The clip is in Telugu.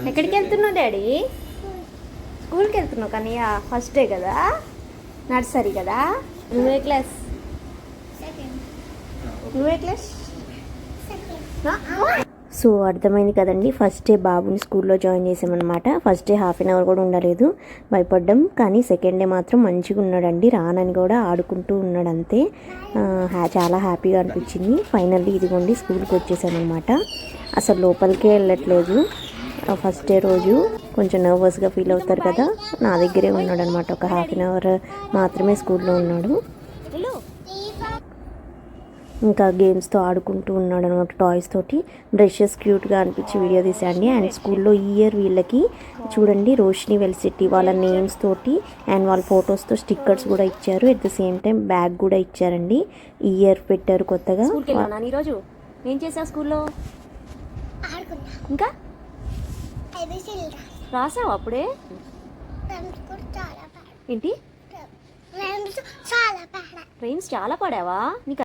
ఎక్కడికి వెళ్తున్నావు డాడీ? స్కూల్కి వెళ్తున్నావు కానీ ఫస్ట్ డే కదా, నర్సరీ కదా. నువ్వే క్లాస్? నువ్వే క్లాస్? సో అర్థమైంది కదండి, ఫస్ట్ డే బాబుని స్కూల్లో జాయిన్ చేసామన్నమాట. First day half an hour కూడా ఉండలేదు, భయపడ్డాం. కానీ సెకండ్ డే మాత్రం మంచిగా ఉన్నాడండి, రానని కూడా ఆడుకుంటూ ఉన్నాడు అంతే. చాలా హ్యాపీగా అనిపించింది. ఫైనల్లీ ఇదిగోండి స్కూల్కి వచ్చేసామన్నమాట. అసలు లోపలికే వెళ్ళట్లేదు. ఫస్ట్ డే రోజు కొంచెం నర్వస్గా ఫీల్ అవుతారు కదా, నా దగ్గరే ఉన్నాడు అనమాట. ఒక హాఫ్ అన్ అవర్ మాత్రమే స్కూల్లో ఉన్నాడు. ఇంకా గేమ్స్తో ఆడుకుంటూ ఉన్నాడు అనమాట, టాయ్స్ తోటి. బ్రషెస్ క్యూట్గా అనిపించి వీడియో తీసాండి. అండ్ స్కూల్లో ఈ ఇయర్ వీళ్ళకి చూడండి రోషిని వెల్సిటీ వాళ్ళ నేమ్స్ తోటి అండ్ వాళ్ళ ఫొటోస్తో స్టిక్కర్స్ కూడా ఇచ్చారు. At the same time bag కూడా ఇచ్చారండి. ఈ ఇయర్ పెట్టారు కొత్తగా. ఈరోజు ఏం చేసావు స్కూల్లో? ఇంకా రాసావు అప్పుడే? ఏంటి రైమ్స్ చాలా పాడావా? నీకు